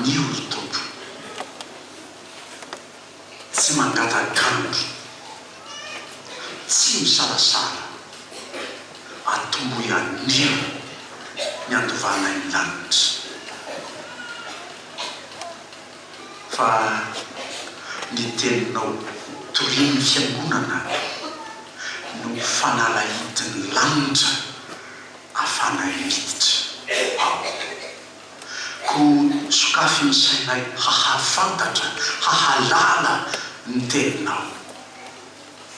anio ry tompo tsy mangataganotro tsy misalasala atomboy anio ny andovana ny lanitra fa ny teninao torian'ny fiangonana no fanalahidiny lanitra afana miditra ko sokafy ny sainay hahafantatra hahalala ny teninao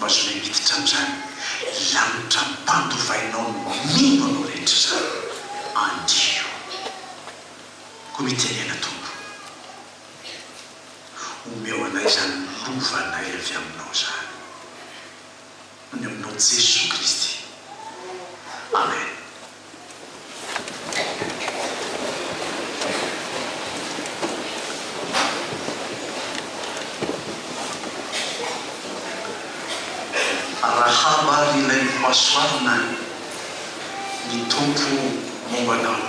mazonay miditra amin'izany lanitra mpandovainao mino anao rehetra zany andio ko mitenena tompo omeo anay zany lovanay avy aminao zany ny aminao Jesosy Kristy amen. Rahaba ilay hoasoarina ny tompo mombanao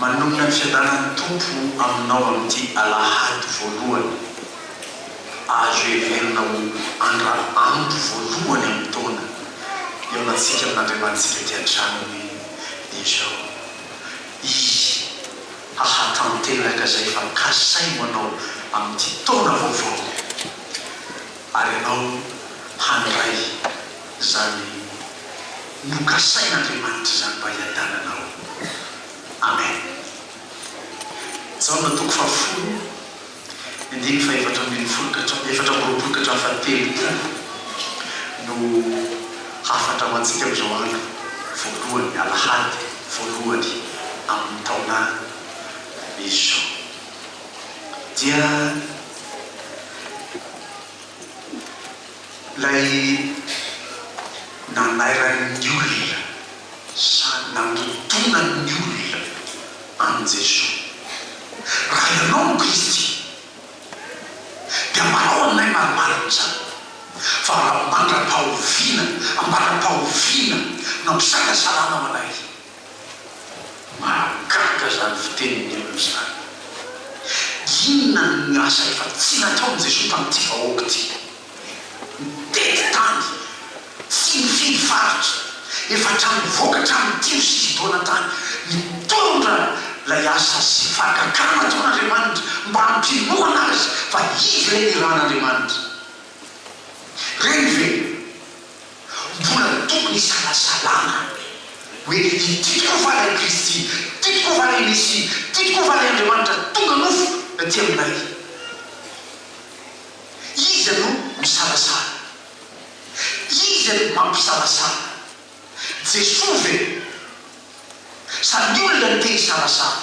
manomana ny fiadanan'ny tompo aminao amin'ity alahady voalohany azo heverina ho andro voalohany amin'ny taona eo anatsika amin'Andriamantsika ty an-tranony izao izy hahatanteraka zay fa kasaino anao amin'ity taona vaovao ary ianao handray zany nokasain'Andriamanitra zany mba hiadananao amen. Zao natoko fafolo indimy fa efatra ambin'ny roapolo ka hatramin'ny no hafatra ho antsika amin'izao andro voalohany alahady voalohany amin'ny taona izao dia lay nanairan'ny olona sady nandotonan'ny olona amin'ny Jesosy raha ianao Kristy dia manao anay marimarina zany fa ambara-pahoviana nampisakasalanao anay mahagaga zany fiteniny olona zany inona ny asa efa tsy nataon'i Jesosy tamin'ity vahoaka ty tety tany tsy mifidy faritra efa hatramin'ny voaka hatramin'ny 5 sy 6 taona tany mitondra lay asa sy fahagagana ataon'Andriamanitra mba hampinoana azy fa izy lay irahan'Andriamanitra reny ve mbola tokony isalasalana hoe ititiko valay Kristy titiko valay Mesia titiko valay Andriamanitra tonga nofo ty aminay izy ano misalasala izy ano mampisalasala Jesosy ve sady olona ny te hisalasala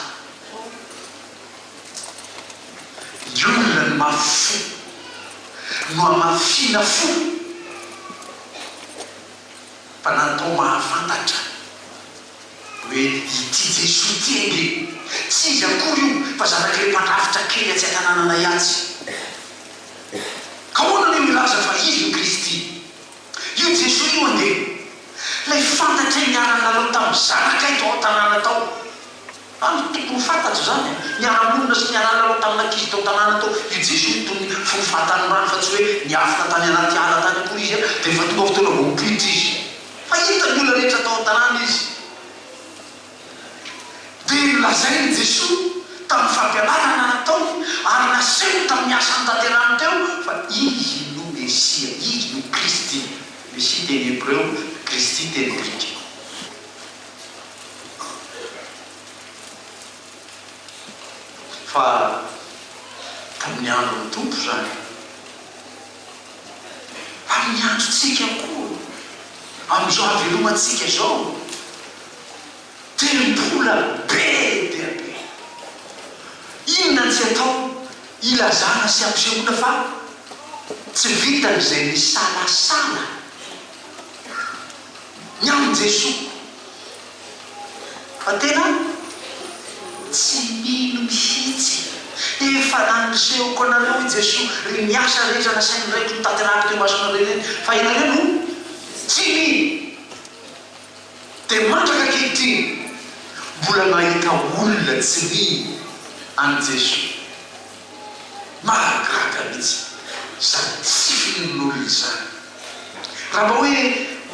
ny olona ny mafy fo no amafina fo fa natao mahafantatra hoe ity Jesosy ty enge tsy izy akory io fa zanak'ilay mpandrafitra kely atsy an-tanànanay atsy ka hoana ny milaza fa izy ny Kristy io Jesosy io ande lay fantatra niara-lalao tamin'ny zanakay tao an-tanàna tao any tokony fantatro zany niara-monina sy niara-lalao tamin'ankizy tao an-tanàna tao io Jesosy tony fofatany rano fa tsy hoe niafina tany anaty ala tany akory izy dia fa tonga fotoana voapilitra izy fa hitany olona rehetra tao an-tanàna izy dia lazainy Jesosy tamin'ny fampianarana nataony ary naseho tamin'ny asa nitanterahany teo fa izy no Mesia izy no Kristy Mesia teny Hébreu Kristy teny Grika fa tamin'ny andro ny tompo zany amin'ny androtsika koa amin'izao havelomantsika zao tempola be dia be inona tsy atao ilazana sy ampisehoana fa tsy vitan'izay misalasala ny amin'ny Jesosy fa tena tsy mino mihitsy efa nanisehoko anareo i Jesosy ry miasa rehetra nasainy raiky mitanterahako teo masona reny fa ianareo no tsy mino dia mandraka ankehitriny mbola mahita olona tsy ny any Jesosy mahagaga mihitsy zany tsy finin'olona izany. Raha mba hoe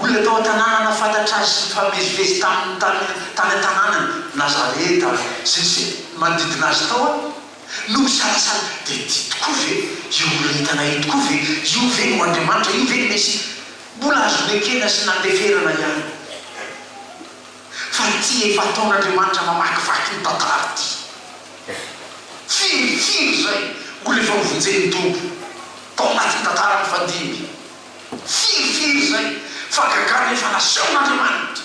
olona tao an-tanàna nafantatra azy sy mifamezivezy tamin'ny tany an-tanànany Nazareta sy manodidina azy tao no misalasala dia dia tokoa ve io olona hitanay tokoa ve io ve no Andriamanitra io ve no Messia mbola azo lekena sy nandeferana ihany fa ty efa ataon'Andriamanitra mamakivaky ny tantara ty firifiry zay olona efa hovonjeny tompo tao anatin'ny tantara ny fandimby firifiry zay fa gagana efa nasehon'Andriamanitra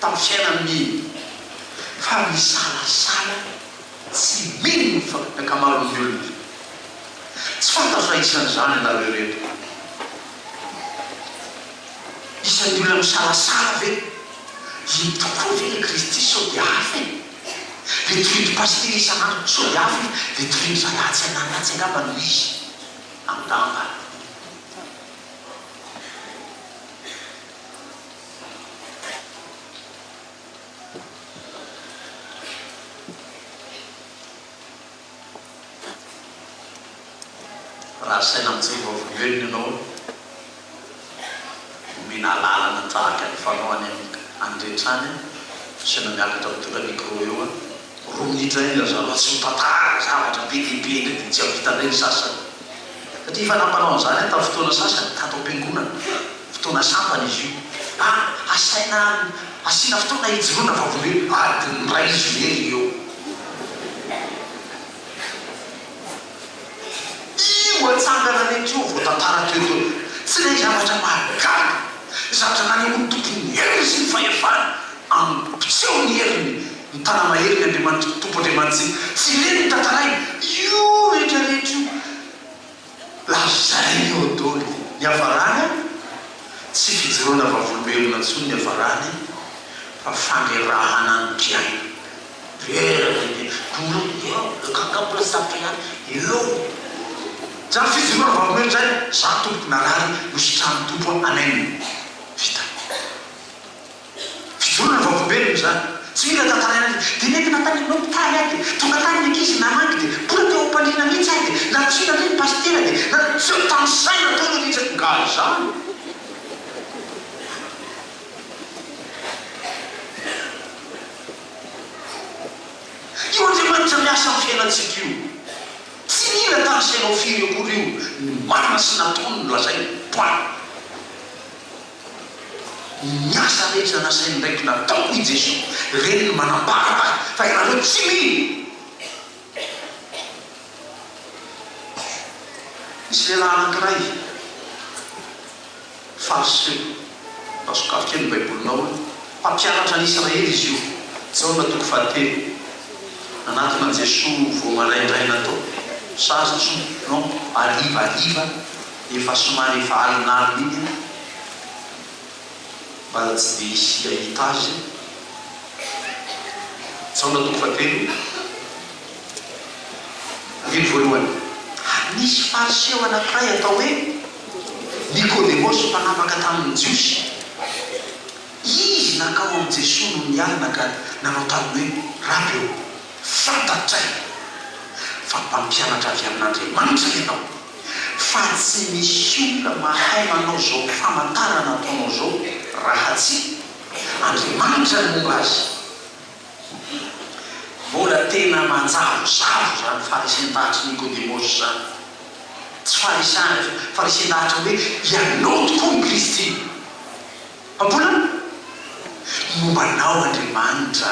tamin'ny fiainany mino fa misalasala tsy mino fa nakamaron'ny olona tsy fantazo isan'izany anareo reto isan'ny olona misalasala ve iny tokoa ve le Kristy sao dia hafa le tohindry paster isan'andro sao dia hafa le tohindry zalatsy ananatsy angamba no izy angamba raha saina amin'izay vaovoloelona ianao omena lalana tahaka ny fanaoany andretrany sena miakatra mitora micro eo roa minitra iny zaro tsy mitantara zavatra be dehibe ndray dia tsy avitanay ny sasany satria efa nampanao an'izany tamin'ny fotoana sasany tato am-piangonana fotoana sampana izy io asaina asiana fotoana hijoroana vaovoloelona adiny ray izy very eo atsangana neto vo tantara teto tsy lay zavatra mahagaga zavatra nanehoany tompony heriny sy ny fahefany ampiseho ny heriny ny tana maheriny Andriamanitra tompo Andriamanitra tsy leny ny tantaray io rehetrarehetra io lazay eo dôly ny havarany tsy fijoroana vaovolombelona ntsony ny havarany fa fanerahana ny mpiaina vera kakapola zavatra ihany eo zany fijoroana vaovolombelona zay za tompoko narary mositrano tompo anainy vita fijoroana vaovolombelona zany tsy mila tantaraina dia nety natany nopitaly ahy dia tonga tany ny ankizy namangy dia mbola teo ampandrina mihitsy ahy dia natsina ny pastera dia natseo tamin'ny saina tao mihitsy nga zany io Andriamanitra miasa amin'ny fiainantsika io tsy mila tany sainao firy akory io ny marina sy nataony no lazay point miasa rehetra nasainy ndraiky nataoko i Jesosy reny ny manambara azy fa ianareo tsy mino misy lehilahy anankiray fariseo pasokafika ny baibolinao mpampianatra ny Israely izy io Jaona toko fahatelo anatina Jesosy vao maraindray natao sazatso non alivaliva efa somary efa alinalina iny mba tsy dia isy ahita azy Jaona toko fahatelo ny voalohany nisy fariseo anankiray atao hoe Nikodemosy mpanapaka tamin'ny Jiosy izy nakao amin'ny Jesosy no nialina ka nanao taminy hoe rabio fantatray fa mpampianatra avy amin'Andriamanitra ianao fa tsy misy olona mahay manao zao famantarana ataonao zao raha tsy Andriamanitra ny momba azy mbola tena manjavozavo zany farisen-dahatra Nikodemosy zany tsy farisen-dahatra hoe ianao tokoa ny Kristy mbola mombanao Andriamanitra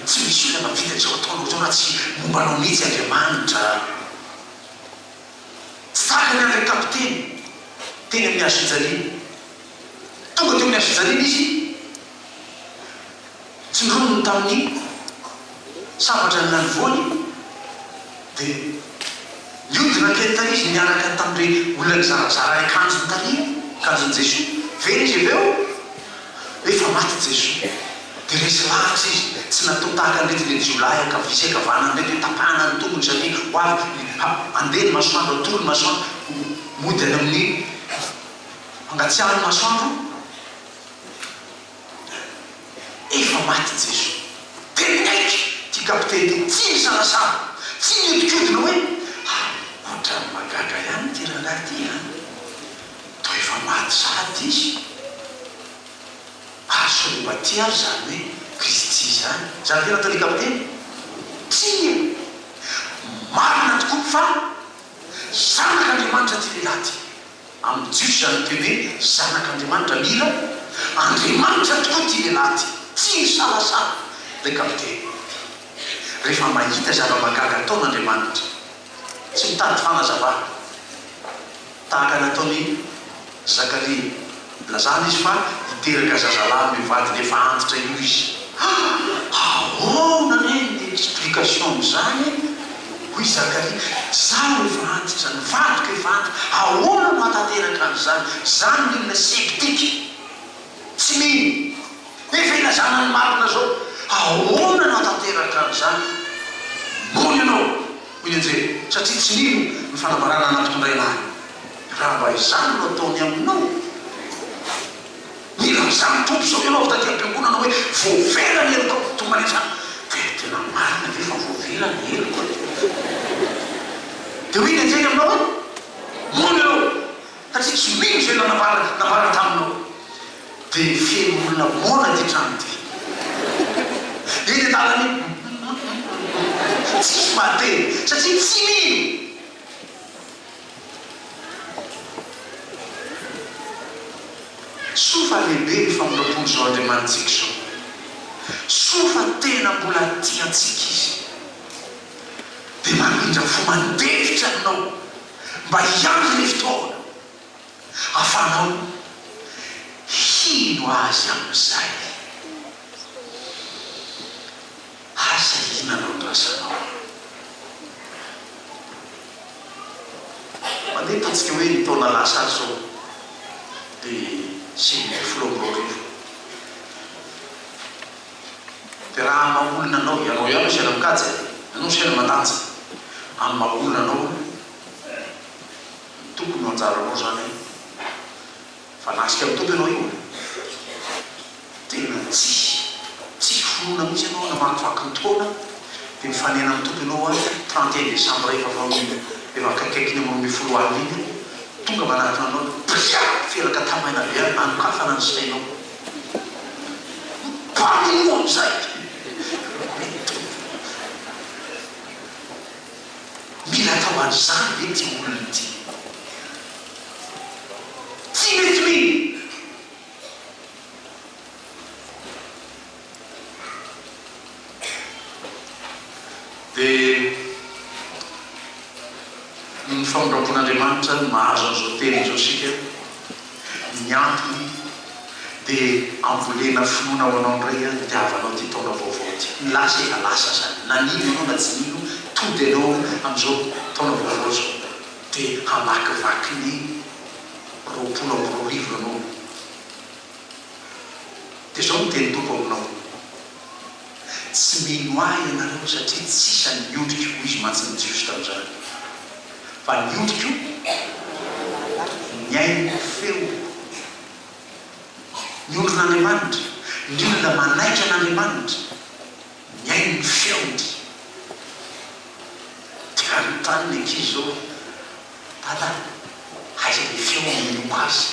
tsy misy olona mavita zao ataonao zao raha tsy mombanao mihitsy Andriamanitra tsy tahaka ny andray kapiteny teny amin'ny Azojaliana tonga teo amin'ny Azojaliana izy tsindronony tamin'ny sabatra ny nanovoany dia niodina kely tary izy niaraka tamin'ireny olona nizarazara akanjony tary akanjony Jesosy very izy avy eo efa maty Jesosy dia resy lahatra izy tsy natao tahaka nrety le jiolahy akavisy akavana nrety hoe tapahana ny tombony satria ho avy andeha ny masoandro atolo ny masoandro mody any amin'ny fangatsiahany masoandro efa maty Jesosy dia naiky ty kapiteny ty tsy misanasana tsy miodikodina hoe oatra magaga ihany ty rangahy ty to efa maty sady izy asolomba ty ary zany hoe Kristy zany zany tena atao le kapiteny tsy marina tokoa fa zanak'Andriamanitra ty lehilahy ty amin'ny jiosy zany teny hoe zanak'Andriamanitra mila Andriamanitra tokoa ty lehilahy ty tsy misalasala le kapiteny rehefa mahita zava-magaga ataon'Andriamanitra tsy mitady fanazavana tahaka nataony Zakaria lazana izy fa hiteraka zazalahy mivady le efa antitra io izy ahoana reny ny explication zany hoy Zakaria zaho efa antitra ny vadiko efa antitra ahoana matateraka an'izany zany milina septika tsy mino efa ilazana ny marina zao ahoana natateraka an'izany mony ianao hoy anjely satria tsy mino ny fanambarana nampitondray anahy raha mba izany no ataony aminao mila zany tompo zao ianao fa taty am-piangonana hoe voavelany eloko tonga nezany tena marina ve fa voavelany eloko dia hoy anjely aminao hoe mony ianao satria tsy mino zay navara taminao dia feno olona mona ty trano ty eny an-dalany tsisy mateny satria tsy mino sofa lehibe rehefa milampony zao Andriamanitsika zao sofa tena mbola tiantsika izy dia mamindra fo mandevitra aminao mba hiandry le fotoana ahafahanao hino azy amin'izay asa hinanao ndrasanao mandeha tatsika hoe ny taona lasa azy zao dia simy filombororivo dia raha maolona anao ianao ihany siana mikajy ianao siana mandanja amin'ny maolona anao tokony ho anjaranao zany fa nasika amin'ny tompo ianao io tena tsy fonona mihitsy ianao namakivaky ny taona dia mifanena amin'ny tompo ianao 31 décembre efa akaikaikiny amin'ny foloany iny tonga manaraka anao pria felaka tamaina be anokafana ny sainao pamino am'izay mila atao an'izany ve ty olona ty tsy mety mino dia ny famondrampon'Andriamanitra mahazo an'izao teny izao sika ny antony dia ambolena finoana ho anao ndray itiavanao ty taona vaovao ty ny lasa efa lasa zany na nino ianao na tsy nino tody ianao amin'izao taona vaovao zao dia hamakivaky ny 24 ianao dia zao ny teny tompo aminao tsy mino ahy ianareo satria tsisa ny miodrika ho izy mantsy ny jiosy tamin'izany fa niodriko nyaino feo ny olon'Andriamanitra ny olona manaika an'Andriamanitra nyaino ny feony dia anontany ny ankizy zao tata aiza le feo amin'ino azy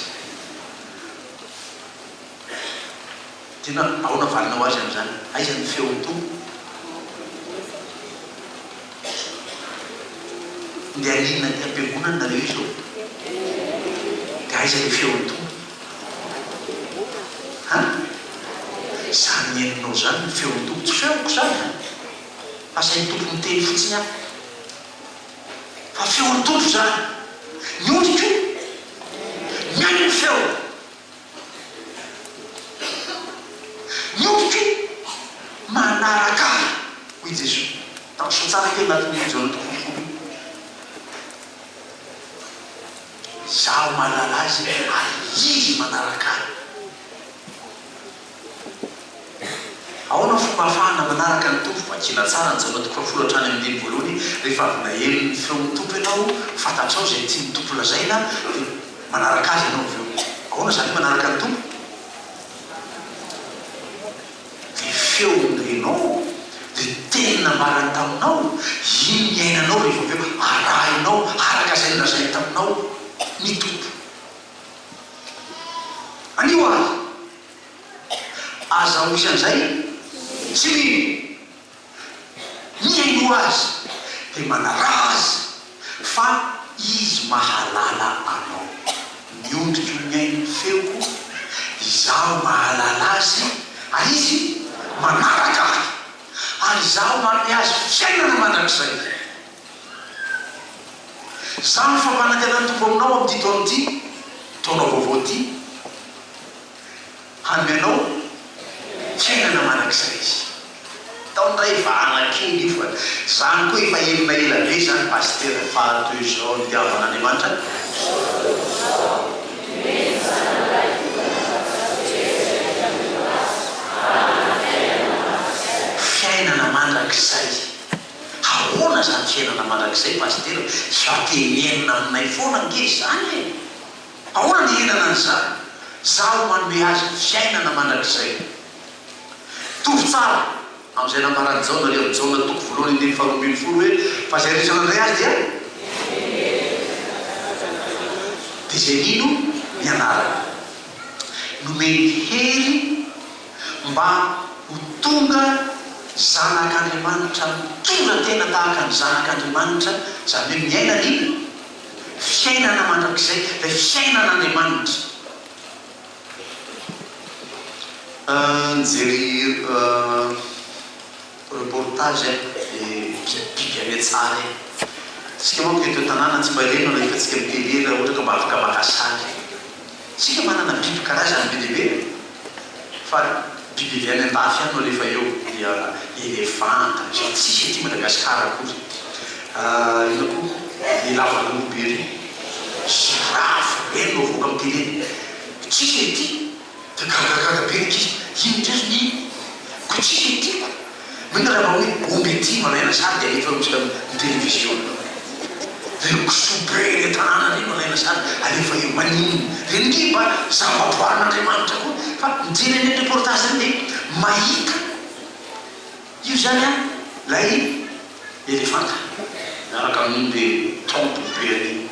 tena ahoana valinao azy amin'izany aiza ny feony tompo dia aninona ty am-piangonana nareo io zao dia aiza le feony tompo zany nieninao zany ny feony tompo tsy feoko zany asainy tompo miteny fotsiny aho fa feony tompo zany niodriko miaino ny feo niodriko manaraka hoy Jesosy tamin'so tsara kely anatin'ny Jean tompo zaho malala azy ary izy manaraka ahoana fomba ahafahana manaraka ny tompo vakina tsara ny jaona toko fafolatra any amin'ny voalohany rehefa avy nahely ny feon'ny tompo ianao fantatrao zay tia ny tompo lazaina dia manaraka azy ianao aveo ahoana zany manaraka ny tompo dia feony renao dia tena marany taminao iny miainanao rehefa avy eo arahinao araka izay nolazainy taminao ny tompo. Anio azy aza ho isan'izay tsy miaino azy dia manaraha azy fa izy mahalala anao. Miondrika miaino feoko izaho mahalala azy ary izy manaraka ahy ary izaho manome azy fiainana mandrakizay. Zaho ny fampanantenan'ny tompo aminao amin'ity taona ity, taonao vaovao ity, hanome anao fiainana mandrakizay izy. Taondray vahana kely io fa zany koa efa elina ela be zany pastera fahateo izao nitiavan'Andriamanitra. Fiainana mandrakizay. Ahoana zany fiainana mandrakizay pastera? Fatenenina aminay foana nge zany e. Ahoana ny enana an'izany? Zaho manome azy fiainana mandrakizay. Tovy tsara amin'izay namarany zao nareo jaona toko voalohany indimy faharoambin'ny folo hoe fa zay resana indray azy dia zay nino ny anarana nomeny hery mba ho tonga zanak'Andriamanitra mitora tena tahaka ny zanak'Andriamanitra, zany hoe miaina ny fiainana mandrakizay dia fiainan'Andriamanitra. Nijery reportage biby any tsara sika manko eto tanàna tsy maleno na hitantsika mitele raha ohatra ka mba afaka maka sary. Sika manana biby karazany be dehibe fa biby avy any an-dafy any no rehefa eo dia elefanta tsisy aty Madagasikara akory. Ino koa ny lavan'omby ery giraffe reny no avoaka amin'ny tele tsisy aty dia gagagaga be izy ino ndrery ny ko tsisy aty mena raha hoe omby aty malaina sary dia alefa misika ny télévision reny kosobe ny tanàna reny malaina sary alefa eo manino reny nge mba zava-boarin'Andriamanitra koa fa mijery ny reportage reny dia mahita io zany a lay elefanta miaraka amin'iny dia trompe be an'iny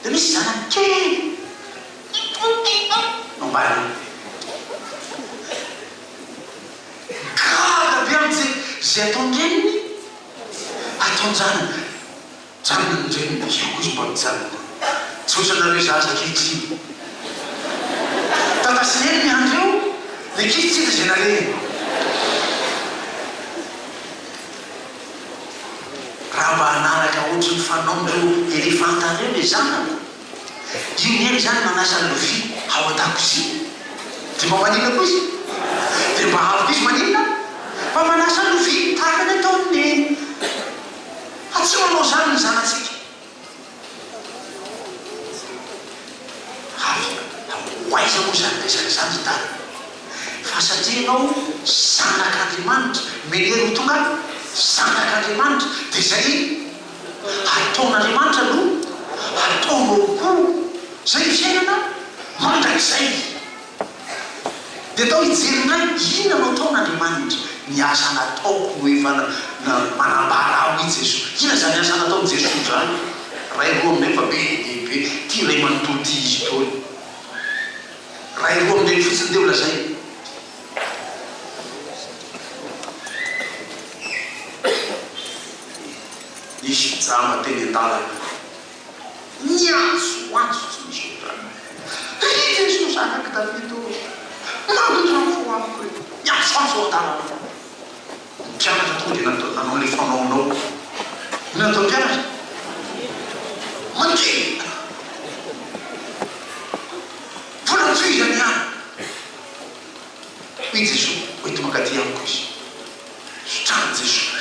dia misy zanany kely nombany gaga be amin'izay zay ataony reniny ataony zanany janony reniny io kozy mba mijanona tsy ohatranareo zaza kehitriny tatasineny ny andreo dia kitsita zay nareny raha mba hanaraka ohatra ny fanaon'ireo elefanta reo le zanany io neny zany manasa lovia ao an-dakozia dia mba manina koa izy dia mba avika izy maninona mba manasa lovia tahaka ny ataony neny fa tsy manao zany ny zanatsika. Hoaiza moa zany resaka zany sy tany fa satria ianao zanak'Andriamanitra menery ho tonga zanak'Andriamanitra dia zay ataon'Andriamanitra no ataonao koa zay fiainana mandrakizay dia atao hijerinay inona no ataon'Andriamanitra ny asa nataoko no efa manambara aho i Jesosy. Ina zany asa nataony Jesosy zany ray roa aminay fa be be ty ray manontolo ty izy taony ray roa aminay fotsiny dia olazay isy jama teny an-dalana niantso tsy misy otrany Jesosy zanaky Davida manondrano fo amiko hoe niantso ao an-dalana mpianatra tonga dia nanao le fanaonao ino natao mpianatra mankeny volantsoi zany any hoe Jesosy hoety makaty amiko izy sotrany Jesosy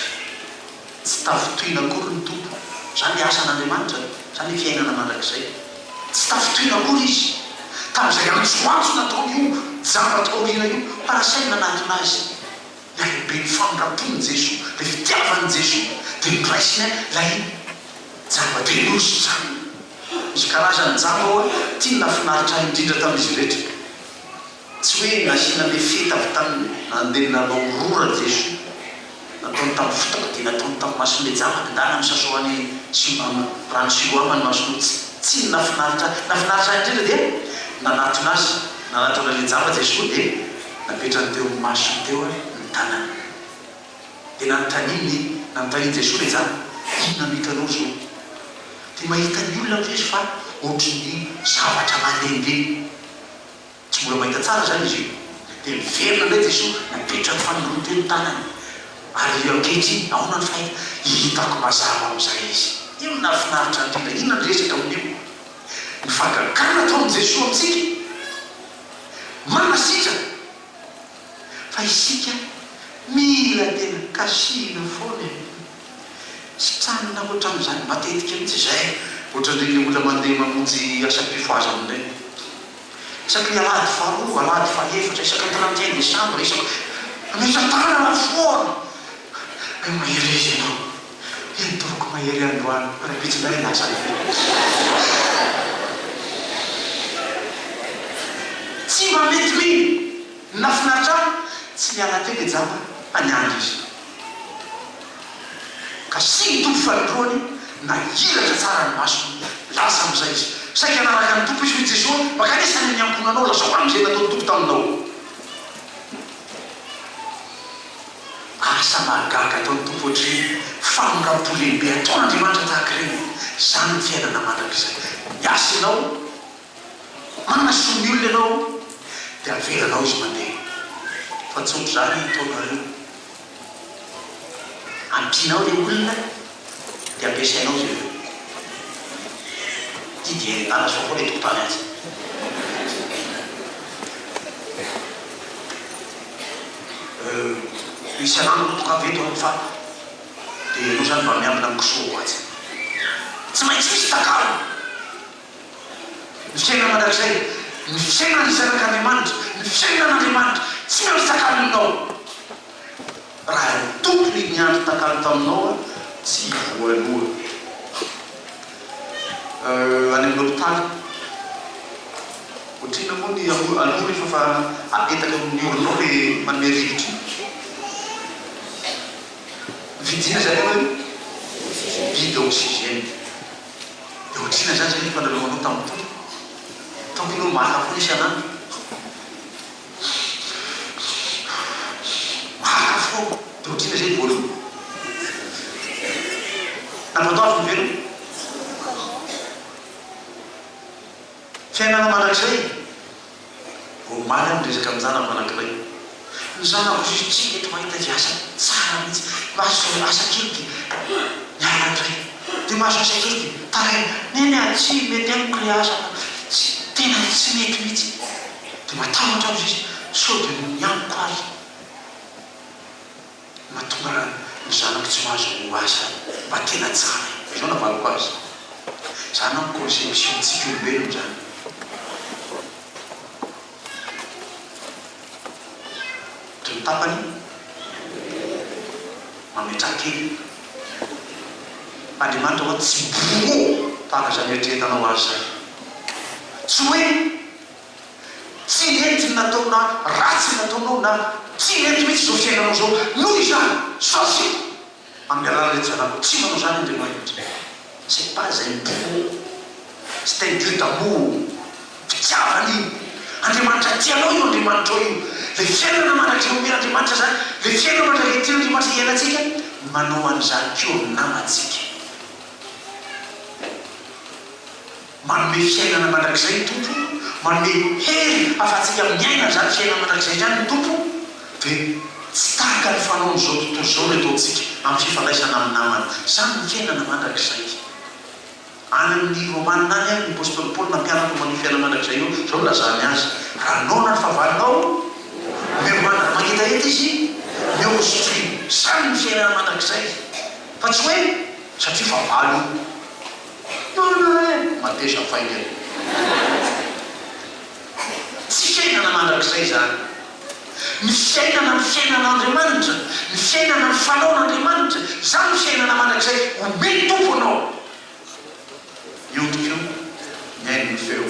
tsy tafitoina akory ny tompo zany asan'Andriamanitra zany fiainana mandrakizay tsy tafitoina akory izy tamin'izay antsoantso nataony io java-taorina io parasaina nanatona azy laibe ny famindrampon'ny Jesosy le fitiavan'ny Jesosy dia miraisina lay java-tenosy zany misy karazany java oa tia nafinaritra indrindra tamin'izy rehetra tsy hoe nasiana le fety avy tamin'ny nandeha nanao rora Jesosy nataony tamin'ny fotoka dia nataony tamin'ny mason'le jamaka ndana misasoany rano siloamany masono tsy nafinaritra indrindra dia nanatona azy nanatona le jamba Jesosy dia napetrany teo masony teo ny tanany dia nanontaniany Jesosy le jamba inona no hitanao zao dia mahita ny olona izy fa ohatran'ny zavatra mandehandeha tsy mbola mahita tsara zany izy io dia miverina indray Jesosy napetrany fanolony teo ny tanany ary ankehitriny ahona ny fahita hitako mazava amin'izay izy io nafinaritra indrindra inona ny resaka amin'io ny fagagana atao amin'i Jesosy amintsika manasitra fa isika mila tena kasina foana tsy tranona ohatran'izany matetika mihitsy izay ohatran'ireny olona mandeha mamonjy asam-pifoaza amin'ireny isaky ny alady faharoa alady fahaefatra isaky ny 31 décembre isaky ametra-tanana foana mahery izy ianao entoroko mahery androany rapitsinay lasa tsy mamety miny nafinaritra tsy miala teny jamba anyandro izy ka sy ny tompo fanindroany na hiratra tsara ny masony lasa amin'izay izy saika anaraka ny tompo izy hoe Jesosy makanesany ny amponanao lasa hoan'izay nataony tompo taminao asa mahagaga ataony tompo ohatriny famonram-po lehibe ataon'Andriamanitra tahaka ireny zany ny fiainana mandrakizay miasa ianao manasoa ny olona ianao dia avelanao izy mandeha fa tsotro zany taonareo ampianao le olona dia ampiasainao izy ireo ty dia endana soa koa le tokotany azy misy anano tokaveto amin'ny fa dia no zany mba miambina amin'ny kisoa azy tsy maintsy misy takalo ny fiainana mandrakizay ny fiainana ny zanak'Andriamanitra ny fiainan'Andriamanitra tsy maintsy takalo aminao raha tompony niandro takalo taminao tsy voaloha any amin'ny hôpitaly ohatrina moa ny aloha rehefa fa apetaka amin'ny orinao le manome rivotry vidina zay hoe vide oxygène dia ohatrina zany zay fandralomanao tamin'ny tompo tomponao maka foana isanandro maka foana dia ohatrina zay voaloha napataovy ny velona fiainana manakizay omaly amin'ny resaka amin'ny zanako anankiray ny zanako izy tsy mety mahita di asa tsara mihitsy mahazo asa kely dia mianandray dia mahazo asa kely dia taray neny a tsy mety amiko le asa tsy tena tsy mety mihitsy dia matahotra azy izy sao dia miamiko azy mahatonga ny zanako tsy mahazo asa mba tena tsara izao navaloko azy zany amin'ny conception-tsika olombelona zany ny tapany mametra kely Andriamanitra hoa tsy bomo tahaka zany eritreretanao azy zay tsy hoe tsy nety nataona ratsy nataonao na tsy nety mihitsy zao fiainanao zao noho izany sasy amin'ny alala rety zanako tsy manao zany Andriamanitra c'est pas un bomo c'est un Dieu d'amour fitiavany io Andriamanitra tianao io Andriamanitra io le fiainana manak'izay omena Andriamanitra zany le fiainana manak'izay tiana Andriamanitra iainantsika manao an'izany keo namantsika manome fiainana manak'izay tompo manome hery afatsika miaina zany fiainana manak'izay zany ny tompo dia tsy tahaka ny fanaony zao tontolo zao ny ataontsika amin'ny fifandraisana amin'ny namana zany ny fiainana manak'izay any amin'ny romanina any ny apôstôly Paoly nampianako manao fiainana manak'izay io zao lazany azy raha nona ny favalinao meomana mankita ety izy meosotry zany ny fiainana manak'izay fa tsy hoe satria favalo matesa faingana tsy fiainana manak'izay zany ny fiainana ny fiainan'Andriamanitra ny fiainana ny fanaon'Andriamanitra zany ny fiainana manak'izay omeny tompo anao miondrika io miaino ny feo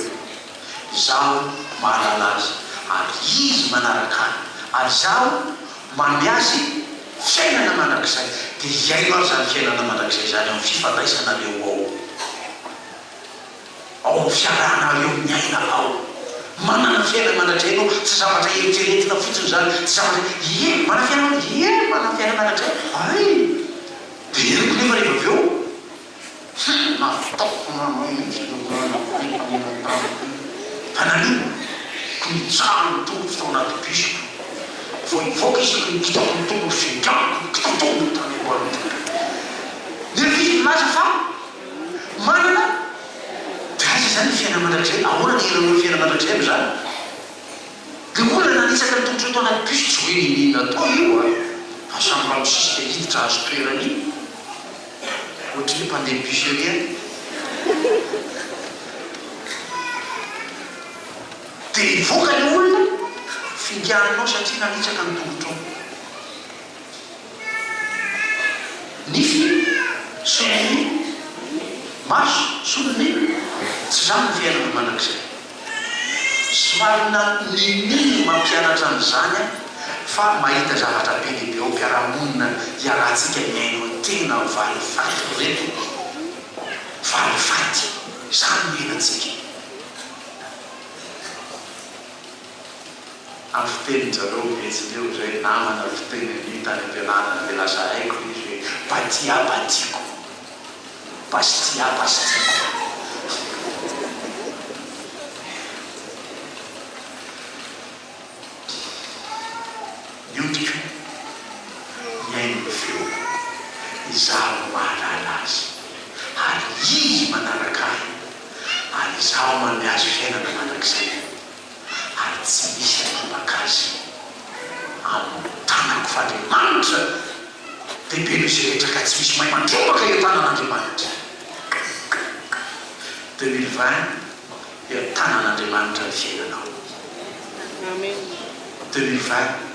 zaho mahalala azy ary izy manaraka any ary zaho manome azy fiainana mandrakizay dia iainao zany fiainana mandrakizay zany amin'ny fifandraisanareo ao fiarahanareo miaina ao manana fiainana mandrakizay anao tsy zavatra eritreretina fotsiny zany tsy zavatra mana fiainana mana fiainana mandrakizay ay dia eniko nefa rehefa avy eo fananino ko mitsano tombo fitao anaty bisiko vo ivoaka isiko kitako ny tombo findrano kitotombo tany amboarina nefa laza fa manana dia aza zany fiainana mandrakizay ahoana ny iranao fiainana mandrakizay am'zany dia olana nanisaka ny tombotra atao anaty biso tsy hoe ninina atao io fa samby ramosisika hiditra azo toerany ohatry hoe mpandeha biso ery any dia ivoaka ny olona fingiananao satria nanitsaka ny tombotra ao nify solony maso solony tsy zany ny fiainana mandrakizay soarina nininy mampianatra an'izany fa mahita zavatra be lehibe ao mpiarahamonina iarahantsika miaino tena valifaty reto valifaty zany miainantsika amin'ny fitenin-jareo betsileo zay namana fiteniny tany ampianarana dia lasa haiko izy hoe batia batiko bastia bastiko miondrika miaino ny feo izaho mahalala azy ary izy manaraka ahy ary izaho manome azy fiainana mandrakizay ary tsy misy atrobaka azy amin'ny tanako fa Andriamanitra dehibe misy rehetra ka tsy misy mahay mandrobaka io tanan'Andriamanitra 2020 eo tanan'Andriamanitra ny fiainanao 2020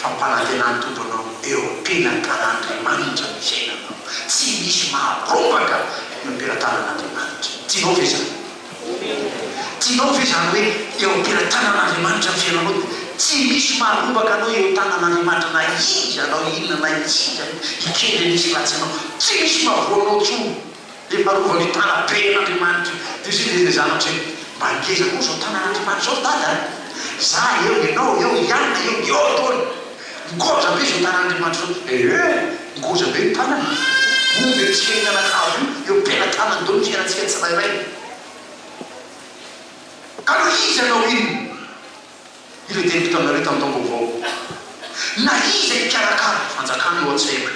fampanantenany tomponao eo ampelantan'Andriamanitra ny fiainanao tsy misy maharobaka eo ampelantanan'Andriamanitra tianao ve zany tianao ve zany hoe eo ampelantanan'Andriamanitra ny fiainanao tsy misy maharobaka anao eo tanan'Andriamanitra na izy anao inona na izy ikely nisy ratsy anao tsy misy mahavoanao tsoa le marovany tana be n'Andriamanitra dia zay zanatra hoe mba ngeza koa zao tanan'Andriamanitra zao dada za eo ianao eo ianina eo iotony ngoza be zao tanan'Andriamanitra zao ngoza be ny tanany ombe tsy fiainanakazo io eo pela tanany dolo ny fiainantsika tsirairay ka no izy anao inona ilo teniko taminareo tamin'ny taom-baovao na iza ikarakara fanjakana eo an-tsaiko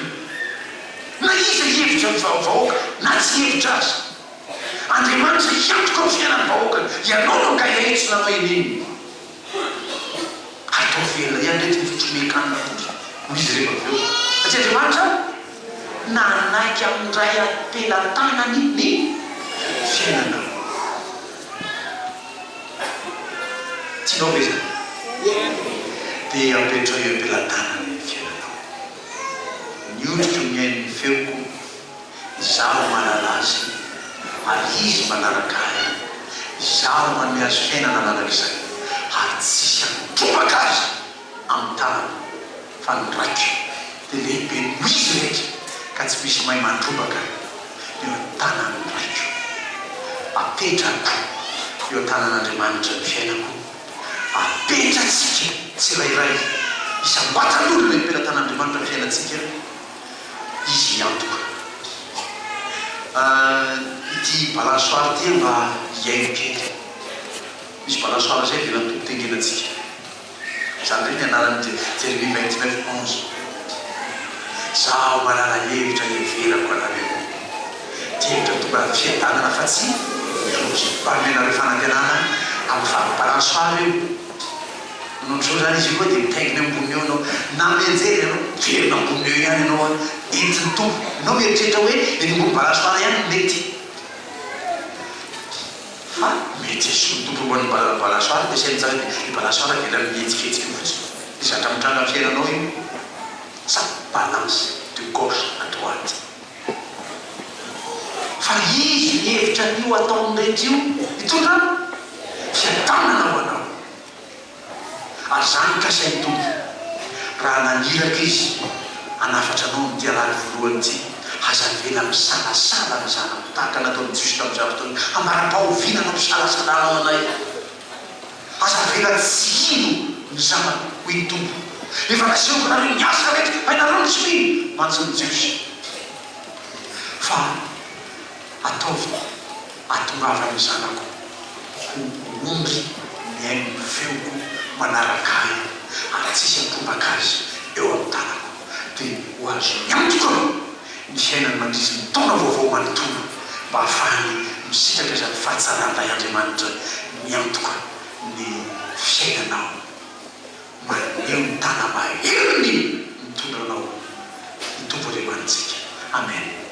na iza hevitra ny vahoaka na tsy hevitra azy Andriamanitra hiantoka ny fiainan'ny vahoaka ianao no kaihetsina anao ininy atao velona ihany rety ny fitromekanina fotsy izy rehefa avy eo satria Andriamanitra nanaiky amin'ndray ampelantanany ny fiainanao tianao ve zany dia apetrao eo ampelantanany ny fiainanao niondrika miaino ny feoko izaho manala azy ary izy manaraka ahy izaho manome azy fiainana manak'izay ary tsisy atrobaka azy amin'ny tanana fa nyraiky dia lehibe noizy rehetra ka tsy misy mahay mandrobaka eo tanany nyraiky apetrako eo tanan'Andriamanitra ny fiainako apetratsika tsirairay isambatan'olona ipela tanan'Andriamanitra ny fiainantsika izy antoka ity balansoara ty mba hiaino kely misy balansoara zay dia natoko-tengenatsika zany reny anarany Jérémie 29:11 zaho manana hevitra heverako anareo ty hevitra tonga fiadanana fa tsy manomenareo fanantenana amin'ny balansoara io nonotro zany izy koa dia mitaingina amboniny eo anao na mianjery anao verina amboniny eo ihany anao entiny tompo anao mieritreritra hoe enimbony balansoara ihany mety fa mety soa tompo mbony balansoara dia sain'izany ny balansoara dia la mihetsiketsika fotsiny dia zatra mitranga amin'ny fiainanao io sa balance de gauche à droite fa izy ny hevitra nio ataon'rehetra io mitondra fiadanana ho anao ary zany kasainy tompo raha naniraka izy anafatra anao ny dialany voalohany ty hazavela misalasala ny zanako tahaka nataony Jesosy tamin'izany fotoana ambara-pahoviana no misalasalanao anay hazavela tsy ino ny zanako hoy tompo efa nasehoko nareo ny asa reky hainareo ny tsy mino mantsiny Jesosy fa ataovy atongava ny zanako ho ondry miaino ny feoko manaraka ahy ary tsisy ampombaka azy eo amin'ny tanako dia ho azo miantoka ny fiainany mandrisy ny taona vaovao manontolo mba hahafahany misitraka izany fahatsarandray Andriamanitra miantoka ny fiainanao maneho ny tana maheriny mitondranao ny tompo Andriamanitsika. Amen.